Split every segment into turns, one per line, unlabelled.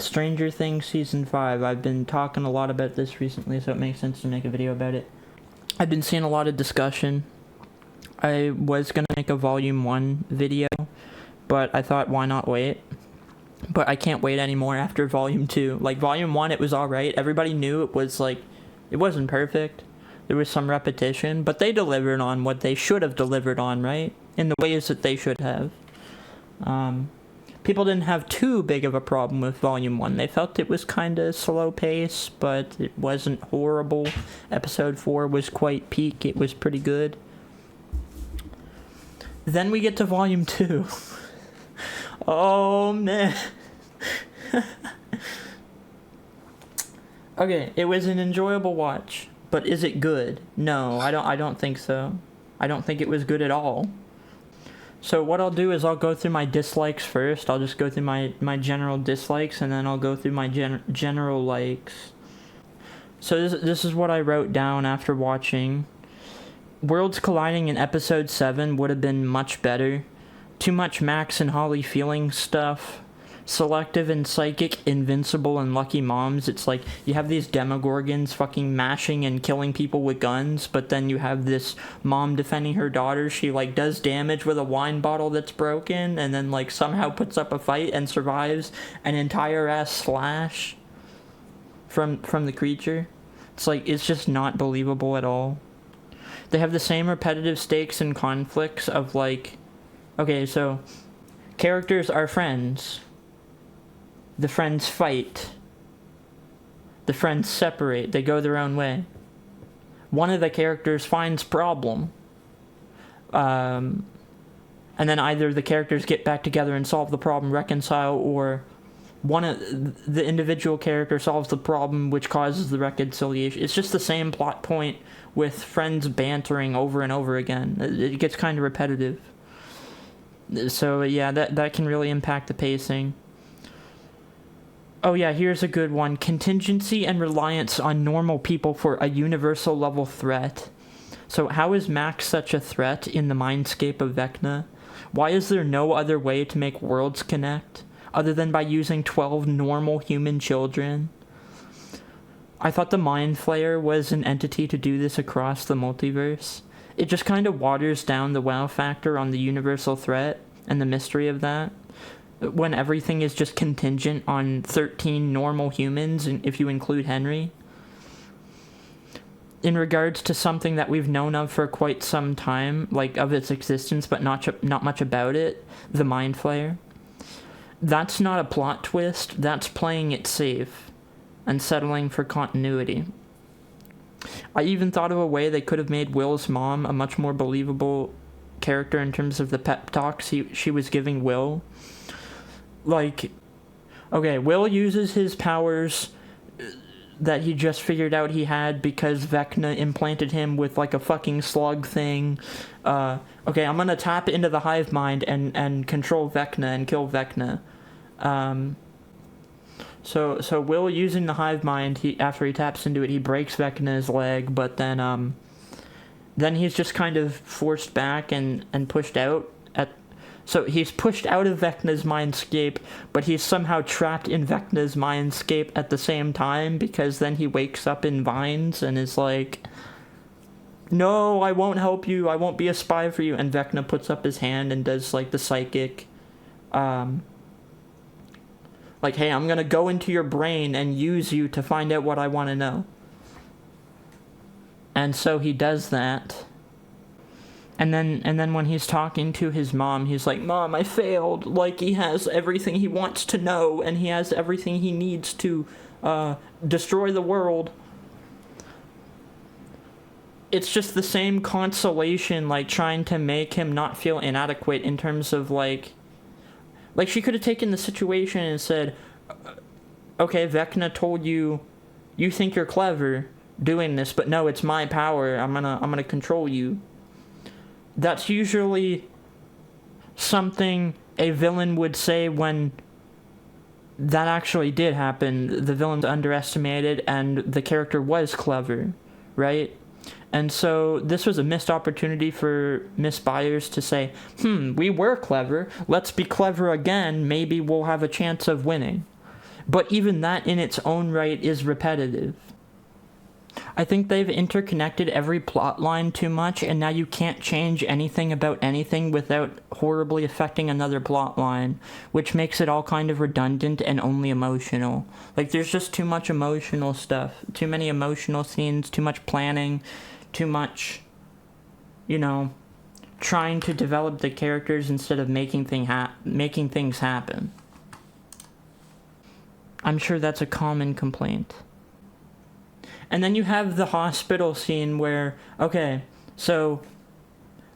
Stranger Things Season 5. I've been talking a lot about this recently, so it makes sense to make a video about it. I've been seeing a lot of discussion. I was going to make a Volume 1 video, but I thought, why not wait? But I can't wait anymore after Volume 2. Like, Volume 1, it was alright. Everybody knew it was, like, it wasn't perfect. There was some repetition, but they delivered on what they should have delivered on, right? In the ways that they should have. People didn't have too big of a problem with Volume 1. They felt it was kind of slow pace, but it wasn't horrible. Episode 4 was quite peak. It was pretty good. Then we get to Volume 2. Oh, man. Okay, it was an enjoyable watch, but is it good? No, I don't think so. I don't think it was good at all. So what I'll do is I'll go through my dislikes first. I'll just go through my general dislikes, and then I'll go through my general likes. So this is what I wrote down after watching. Worlds colliding in episode 7 would have been much better. Too much Max and Holly feeling stuff. Selective and psychic, invincible and lucky moms. It's like you have these demogorgons fucking mashing and killing people with guns, but then you have this mom defending her daughter. She like does damage with a wine bottle that's broken, and then like somehow puts up a fight and survives an entire ass slash from the creature. It's like, it's just not believable at all. They have the same repetitive stakes and conflicts of like, okay, so characters are friends. The friends fight. The friends separate. They go their own way. One of the characters finds problem. And then either the characters get back together and solve the problem, reconcile, or one of the individual character solves the problem which causes the reconciliation. It's just the same plot point with friends bantering over and over again. It gets kind of repetitive. So yeah, that can really impact the pacing. Oh yeah, here's a good one. Contingency and reliance on normal people for a universal level threat. So how is Max such a threat in the mindscape of Vecna? Why is there no other way to make worlds connect, other than by using 12 normal human children? I thought the Mind Flayer was an entity to do this across the multiverse. It just kind of waters down the wow factor on the universal threat and the mystery of that, when everything is just contingent on 13 normal humans, and if you include Henry. In regards to something that we've known of for quite some time, like of its existence, but not much about it, the Mind Flayer. That's not a plot twist, that's playing it safe and settling for continuity. I even thought of a way they could have made Will's mom a much more believable character in terms of the pep talks she was giving Will. Like, okay, Will uses his powers that he just figured out he had because Vecna implanted him with like a fucking slug thing. Okay, I'm gonna tap into the hive mind and control Vecna and kill Vecna. So Will using the hive mind, after he taps into it, he breaks Vecna's leg, but then he's just kind of forced back and pushed out. So he's pushed out of Vecna's mindscape, but he's somehow trapped in Vecna's mindscape at the same time, because then he wakes up in vines and is like, no, I won't help you, I won't be a spy for you, and Vecna puts up his hand and does like the psychic, like, hey, I'm gonna go into your brain and use you to find out what I want to know. And so he does that. And then when he's talking to his mom, he's like, Mom, I failed. Like, he has everything he wants to know, and he has everything he needs to destroy the world. It's just the same consolation, like, trying to make him not feel inadequate in terms of, like, she could have taken the situation and said, okay, Vecna told you, you think you're clever doing this, but no, it's my power. I'm gonna control you. That's usually something a villain would say when that actually did happen. The villain's underestimated and the character was clever, right? And so this was a missed opportunity for Miss Byers to say, we were clever, let's be clever again, maybe we'll have a chance of winning. But even that in its own right is repetitive. I think they've interconnected every plot line too much, and now you can't change anything about anything without horribly affecting another plot line, which makes it all kind of redundant and only emotional. Like, there's just too much emotional stuff, too many emotional scenes, too much planning, too much, trying to develop the characters instead of making things happen. I'm sure that's a common complaint. And then you have the hospital scene where, okay, so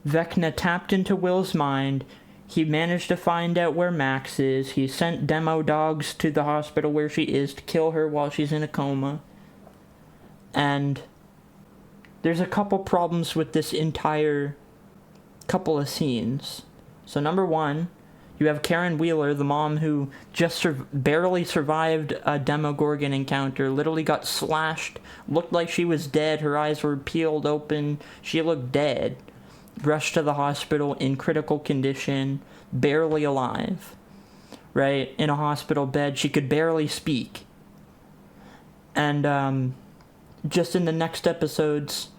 Vecna tapped into Will's mind. He managed to find out where Max is. He sent demo dogs to the hospital where she is to kill her while she's in a coma. And there's a couple problems with this entire couple of scenes. So number one, you have Karen Wheeler, the mom who just barely survived a Demogorgon encounter, literally got slashed, looked like she was dead, her eyes were peeled open, she looked dead, rushed to the hospital in critical condition, barely alive, right, in a hospital bed, she could barely speak. And just in the next episodes,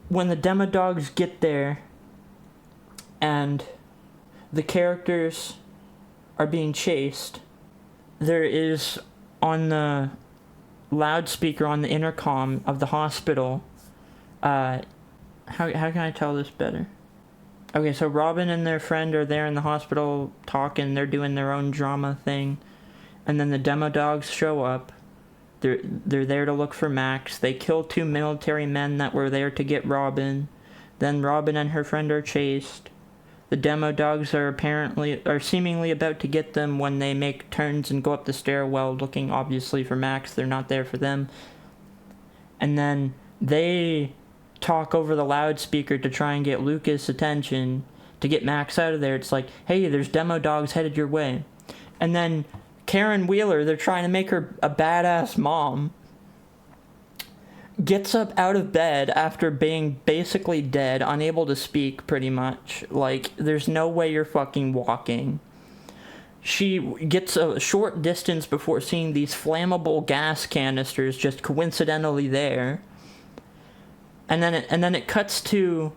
when the Demodogs get there, and the characters are being chased, there is on the loudspeaker on the intercom of the hospital, how can I tell this better? Okay, so Robin and their friend are there in the hospital talking, they're doing their own drama thing, and then the Demodogs show up. They're there to look for Max. They kill 2 military men that were there to get Robin. Then Robin and her friend are chased. The Demodogs are seemingly about to get them when they make turns and go up the stairwell looking obviously for Max. They're not there for them. And then they talk over the loudspeaker to try and get Lucas' attention to get Max out of there. It's like, hey, there's Demodogs headed your way. And then Karen Wheeler, they're trying to make her a badass mom, gets up out of bed after being basically dead, unable to speak pretty much. Like, there's no way you're fucking walking. She gets a short distance before seeing these flammable gas canisters just coincidentally there. And then it cuts to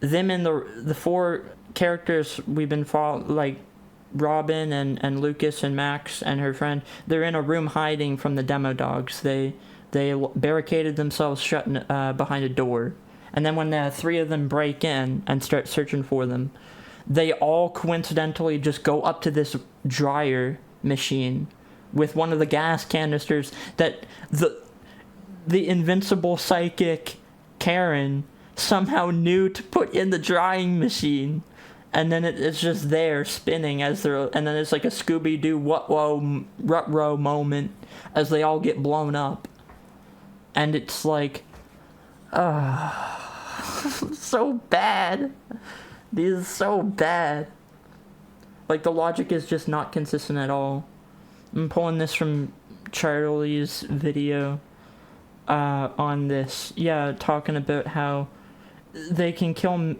them and the 4 characters we've been following, like Robin and Lucas and Max and her friend. They're in a room hiding from the Demodogs. They barricaded themselves shut behind a door. And then when the 3 of them break in and start searching for them, they all coincidentally just go up to this dryer machine with one of the gas canisters that the invincible psychic Karen somehow knew to put in the drying machine. And then it's just there spinning and then it's like a Scooby-Doo Rut-row moment as they all get blown up. And it's like, so bad. This is so bad. Like, the logic is just not consistent at all. I'm pulling this from Charlie's video on this. Yeah, talking about how they can kill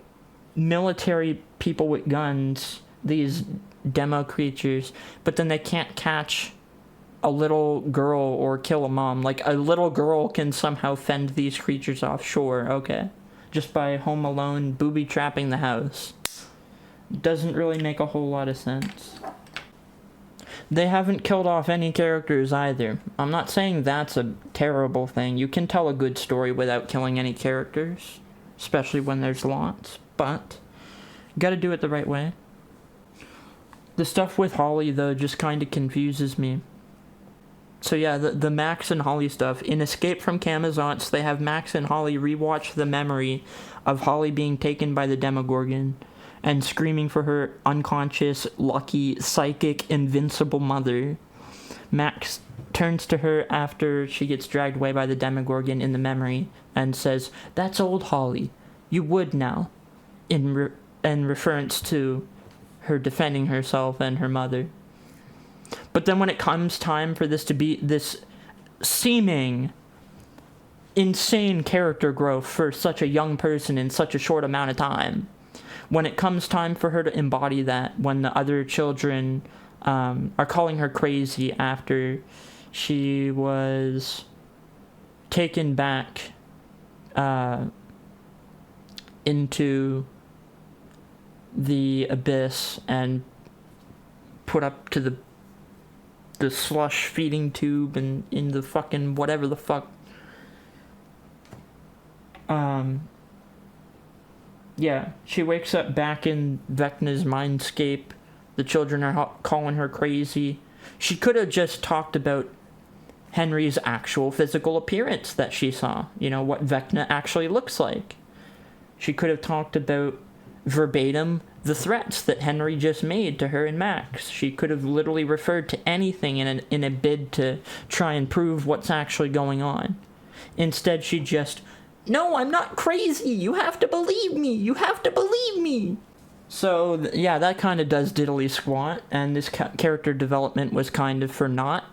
military people with guns, these demo creatures, but then they can't catch a little girl or kill a mom. Like, a little girl can somehow fend these creatures off, sure, okay. Just by Home Alone booby-trapping the house. Doesn't really make a whole lot of sense. They haven't killed off any characters either. I'm not saying that's a terrible thing. You can tell a good story without killing any characters, especially when there's lots, but you gotta do it the right way. The stuff with Holly, though, just kind of confuses me. So yeah, the Max and Holly stuff. In Escape from Camazotz, they have Max and Holly rewatch the memory of Holly being taken by the Demogorgon and screaming for her unconscious, lucky, psychic, invincible mother. Max turns to her after she gets dragged away by the Demogorgon in the memory and says, "That's old Holly. You would now," in reference to her defending herself and her mother. But then when it comes time for this to be this seeming insane character growth for such a young person in such a short amount of time, when it comes time for her to embody that, when the other children are calling her crazy after she was taken back into the abyss and put up to the slush feeding tube and in the fucking whatever the fuck. Yeah, she wakes up back in Vecna's mindscape. The children are calling her crazy. She could have just talked about Henry's actual physical appearance that she saw. You know, what Vecna actually looks like. She could have talked about verbatim the threats that Henry just made to her and Max. She could have literally referred to anything in a bid to try and prove what's actually going on. Instead, she just, no, I'm not crazy. You have to believe me. You have to believe me. So, yeah, that kind of does diddly squat, and this character development was kind of for naught.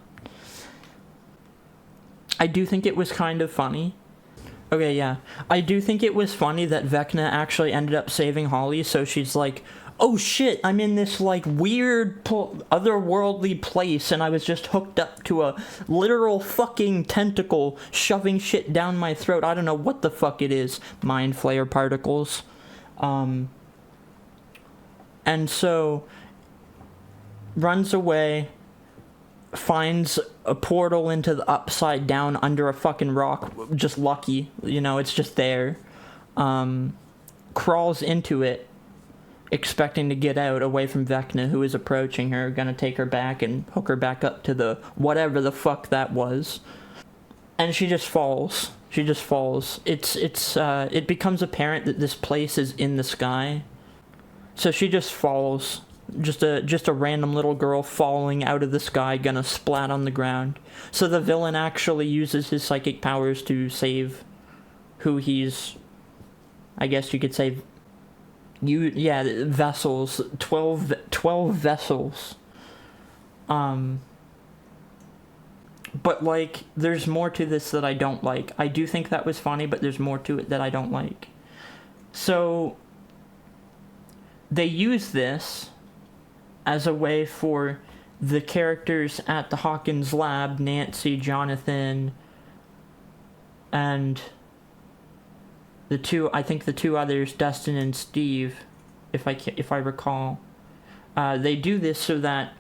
I do think it was kind of funny. Okay, yeah. I do think it was funny that Vecna actually ended up saving Holly, so she's like, oh shit, I'm in this, like, weird, otherworldly place, and I was just hooked up to a literal fucking tentacle shoving shit down my throat. I don't know what the fuck it is. Mind flayer particles. And so, runs away, finds a portal into the upside down under a fucking rock, just lucky, you know, it's just there. Crawls into it, expecting to get out away from Vecna, who is approaching her, gonna take her back and hook her back up to the whatever the fuck that was. And she just falls. She just falls. It becomes apparent that this place is in the sky. So she just falls. Just a random little girl falling out of the sky, gonna splat on the ground. So the villain actually uses his psychic powers to save who he's, I guess you could say, vessels. 12 vessels. But, like, there's more to this that I don't like. I do think that was funny, but there's more to it that I don't like. So they use this as a way for the characters at the Hawkins lab, Nancy, Jonathan, and the two others, Dustin and Steve, if I recall. They do this so that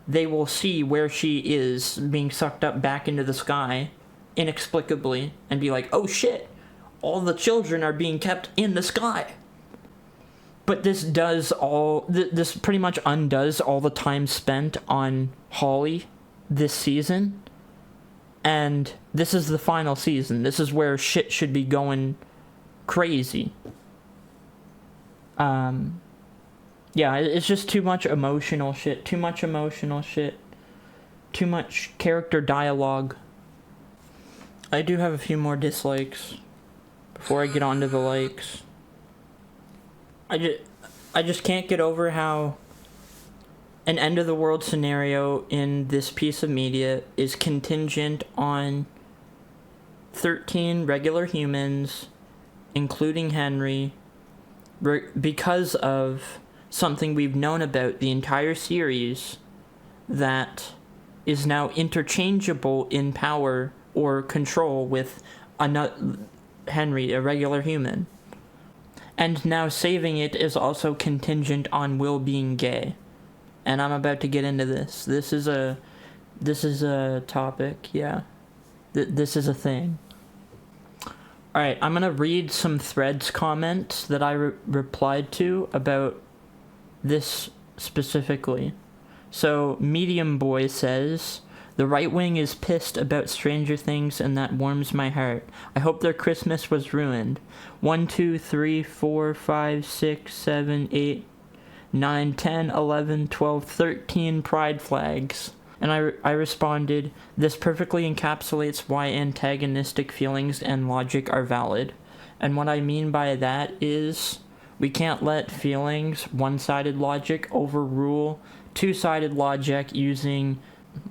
they will see where she is being sucked up back into the sky inexplicably and be like, oh shit, all the children are being kept in the sky. But this pretty much undoes all the time spent on Holly this season. And this is the final season. This is where shit should be going crazy. Yeah, it's just too much emotional shit. Too much character dialogue. I do have a few more dislikes before I get on to the likes. I just can't get over how an end of the world scenario in this piece of media is contingent on 13 regular humans, including Henry, because of something we've known about the entire series that is now interchangeable in power or control with Henry, a regular human. And now saving it is also contingent on Will being gay. And I'm about to get into this. This is a topic, yeah. This is a thing. Alright, I'm gonna read some Threads comments that I replied to about this specifically. So, Medium Boy says, the right wing is pissed about Stranger Things and that warms my heart. I hope their Christmas was ruined. 1, 2, 3, 4, 5, 6, 7, 8, 9, 10, 11, 12, 13 pride flags. And I responded, this perfectly encapsulates why antagonistic feelings and logic are valid. And what I mean by that is, we can't let feelings, one-sided logic, overrule two-sided logic using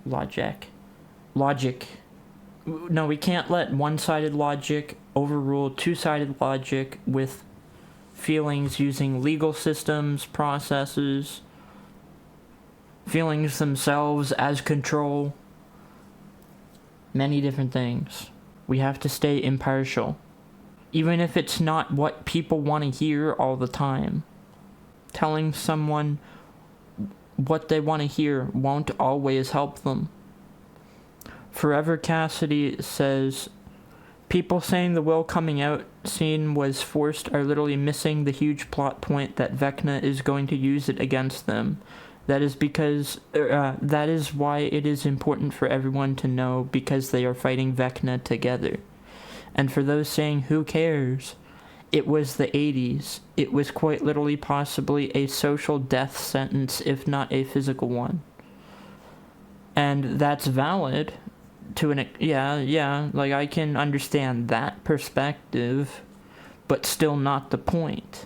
logic. No, we can't let one-sided logic overrule two-sided logic with feelings using legal systems, processes, feelings themselves as control. Many different things. We have to stay impartial. Even if it's not what people want to hear all the time. Telling someone what they want to hear won't always help them. Forever Cassidy says, people saying the Will coming out scene was forced are literally missing the huge plot point that Vecna is going to use it against them. That is why it is important for everyone to know, because they are fighting Vecna together. And for those saying, who cares? It was the 80s. It was quite literally possibly a social death sentence, if not a physical one. And that's valid to like I can understand that perspective, but still not the point.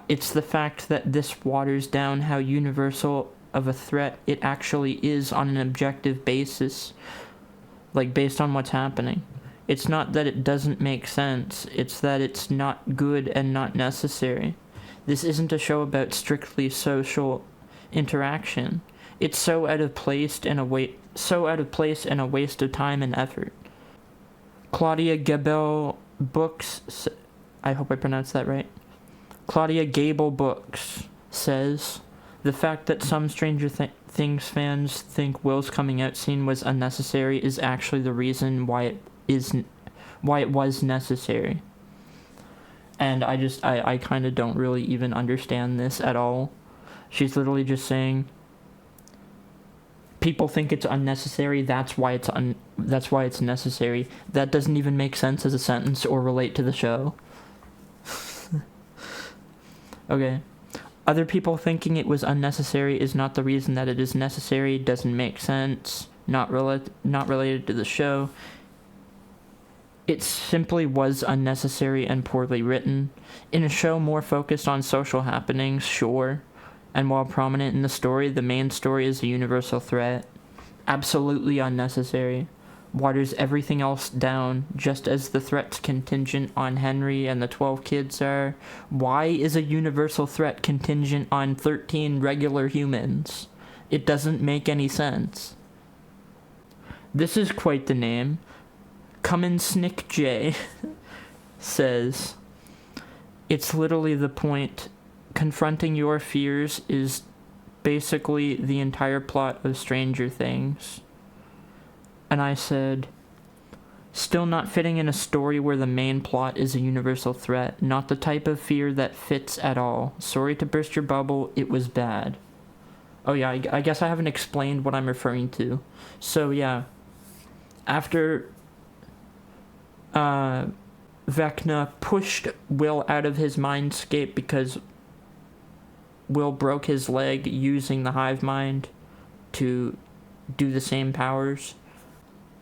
It's the fact that this waters down how universal of a threat it actually is on an objective basis, like based on what's happening. It's not that it doesn't make sense, it's that it's not good and not necessary. This isn't a show about strictly social interaction. It's so out of place and a waste of time and effort. Claudia Gabel Books, I hope I pronounced that right. Claudia Gable Books says, the fact that some Stranger Things fans think Will's coming out scene was unnecessary is actually the reason why it was necessary. And I kind of don't really even understand this at all. She's literally just saying, people think it's unnecessary, that's why it's necessary. That doesn't even make sense as a sentence or relate to the show. Okay. Other people thinking it was unnecessary is not the reason that it is necessary, doesn't make sense, not related to the show. It simply was unnecessary and poorly written. In a show more focused on social happenings, sure. And while prominent in the story, the main story is a universal threat. Absolutely unnecessary. Waters everything else down, just as the threat's contingent on Henry and the 12 kids are. Why is a universal threat contingent on 13 regular humans? It doesn't make any sense. This is quite the name. Cummins Nick J says, it's literally the point. Confronting your fears is basically the entire plot of Stranger Things. And I said, still not fitting in a story where the main plot is a universal threat, not the type of fear that fits at all. Sorry to burst your bubble, it was bad. Oh yeah, I guess I haven't explained what I'm referring to. So yeah, after Vecna pushed Will out of his mindscape because Will broke his leg using the hive mind to do the same powers,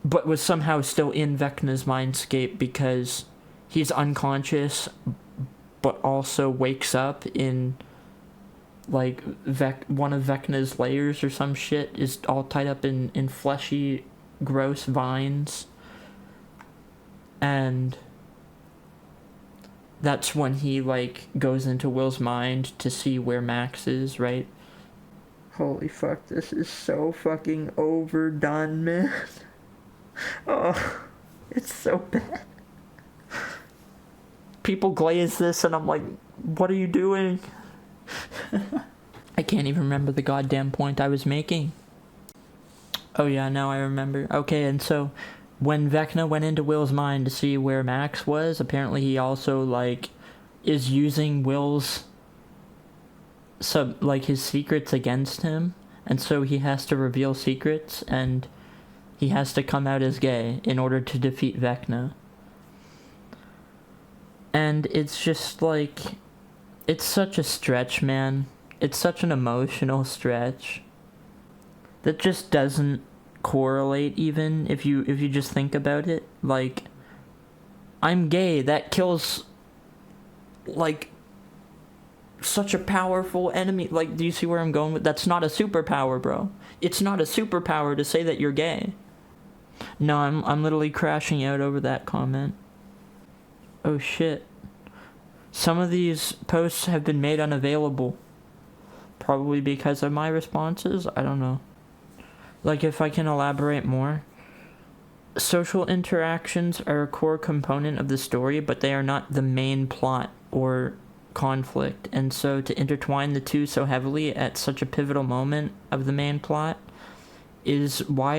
but was somehow still in Vecna's mindscape because he's unconscious, but also wakes up in, like, one of Vecna's layers or some shit is all tied up in fleshy, gross vines. And that's when he, like, goes into Will's mind to see where Max is, right? Holy fuck, this is so fucking overdone, man. Oh, it's so bad. People glaze this and I'm like, what are you doing? I can't even remember the goddamn point I was making. Oh yeah, now I remember. Okay, and so when Vecna went into Will's mind to see where Max was, apparently he also, like, is using Will's his secrets against him, and so he has to reveal secrets, and he has to come out as gay in order to defeat Vecna. And it's just like, it's such a stretch, man. It's such an emotional stretch that just doesn't correlate, even if you just think about it. Like, I'm gay, that kills, like, such a powerful enemy. Like, do you see where I'm going with? That's not a superpower, bro. It's not a superpower to say that you're gay. No, I'm literally crashing out over that comment. Oh shit. Some of these posts have been made unavailable. Probably because of my responses? I don't know. Like, if I can elaborate more. Social interactions are a core component of the story, but they are not the main plot or conflict. And so to intertwine the two so heavily at such a pivotal moment of the main plot is why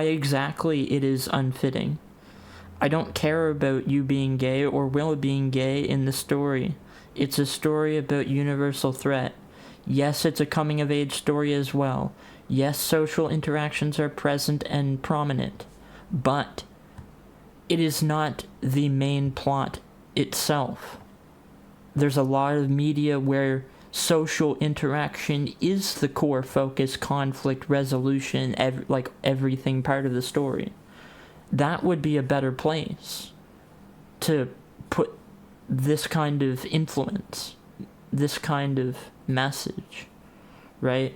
exactly it is unfitting. I don't care about you being gay or Will being gay in the story. It's a story about universal threat. Yes, it's a coming-of-age story as well. Yes, social interactions are present and prominent, but it is not the main plot itself. There's a lot of media where social interaction is the core focus, conflict resolution, everything part of the story. That would be a better place to put this kind of influence, this kind of message, right?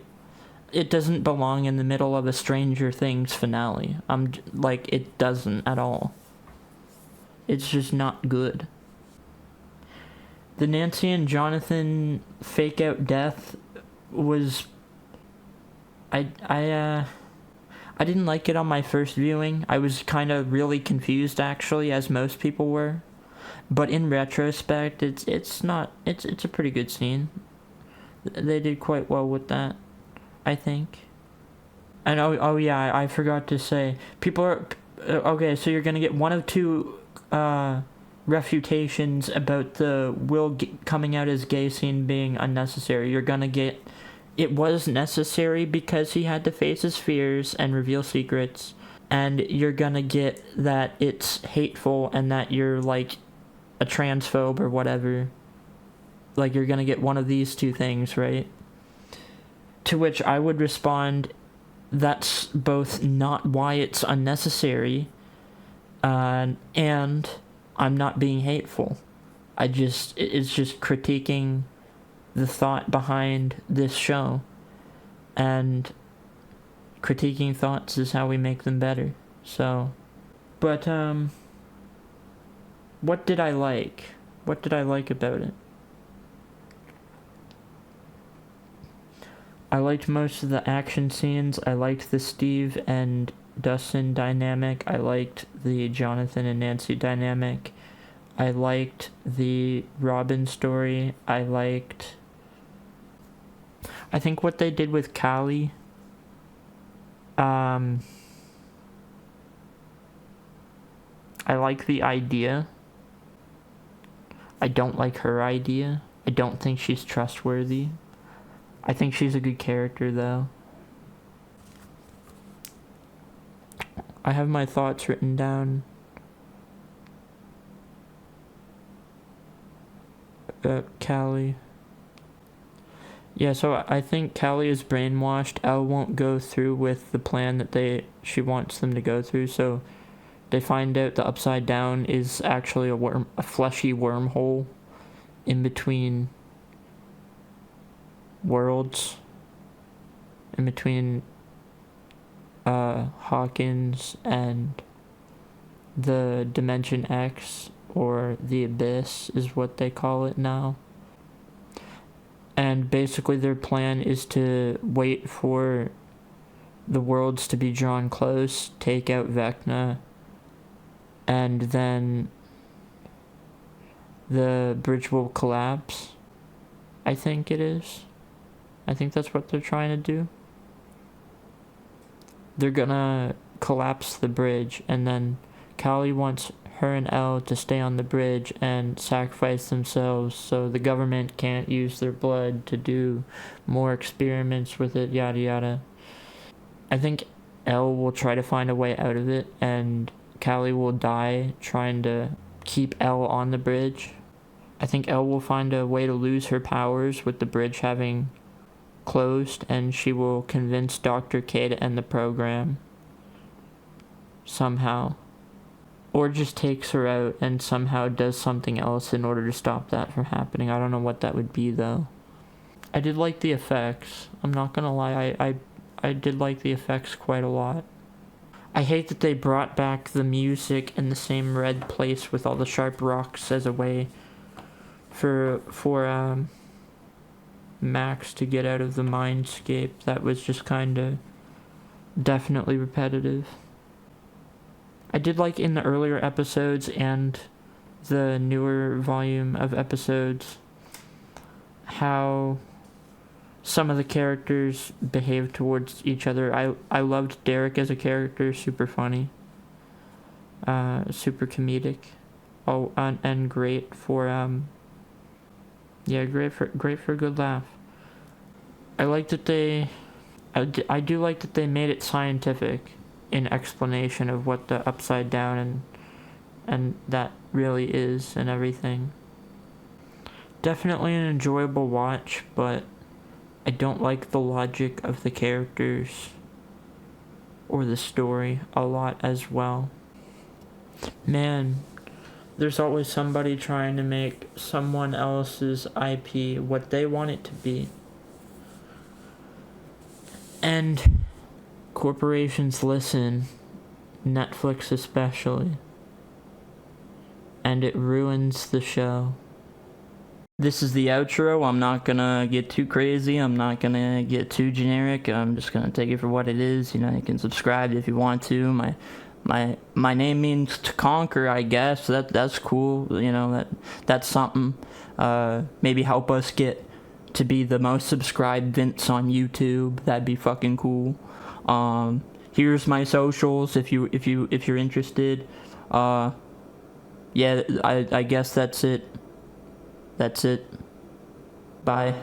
It doesn't belong in the middle of a Stranger Things finale. It doesn't at all. It's just not good. The Nancy and Jonathan fake out death was... I didn't like it on my first viewing. I was kind of really confused, actually, as most people were. But in retrospect, it's a pretty good scene. They did quite well with that, I think. And oh yeah, I forgot to say, people are... Okay, so you're gonna get one of two refutations about the Will coming out as gay scene being unnecessary. You're gonna get... It was necessary because he had to face his fears and reveal secrets. And you're gonna get that it's hateful and that you're, like, a transphobe or whatever. Like, you're gonna get one of these two things, right? To which I would respond, that's both not why it's unnecessary, and I'm not being hateful. It's just critiquing the thought behind this show, and critiquing thoughts is how we make them better. So, but what did I like? What did I like about it? I liked most of the action scenes. I liked the Steve and Dustin dynamic. I liked the Jonathan and Nancy dynamic. I liked the Robin story. I think what they did with Callie, I like the idea. I don't like her idea. I don't think she's trustworthy. I think she's a good character, though. I have my thoughts written down about Callie. Yeah, so I think Callie is brainwashed. Elle won't go through with the plan that she wants them to go through, so they find out the Upside Down is actually a fleshy wormhole in between worlds, in between Hawkins and the Dimension X, or the Abyss is what they call it now. And basically their plan is to wait for the worlds to be drawn close, take out Vecna, and then the bridge will collapse. I think it is. I think that's what they're trying to do. They're gonna collapse the bridge, and then Callie wants her and Elle to stay on the bridge and sacrifice themselves so the government can't use their blood to do more experiments with it, yada yada. I think Elle will try to find a way out of it, and Callie will die trying to keep Elle on the bridge. I think Elle will find a way to lose her powers with the bridge having closed, and she will convince Dr. K to end the program somehow. Or just takes her out and somehow does something else in order to stop that from happening. I don't know what that would be, though. I did like the effects. I'm not gonna lie, I did like the effects quite a lot. I hate that they brought back the music in the same red place with all the sharp rocks as a way for Max to get out of the mindscape that was just kind of definitely repetitive. I did like in the earlier episodes and the newer volume of episodes how some of the characters behave towards each other. I loved Derek as a character, super funny, super comedic, and great for great for a good laugh. I like that I do like that they made it scientific in explanation of what the upside down and that really is and everything. Definitely an enjoyable watch, but I don't like the logic of the characters or the story a lot as well. Man, there's always somebody trying to make someone else's IP what they want it to be. And corporations listen, Netflix especially, and it ruins the show. This is the outro. I'm not gonna get too crazy. I'm not gonna get too generic. I'm just gonna take it for what it is. You can subscribe if you want to. My name means to conquer, I guess. That's cool. That's something. Maybe help us get to be the most subscribed Vince on YouTube. That'd be fucking cool. Here's my socials if you're interested. Yeah, I guess that's it. Bye.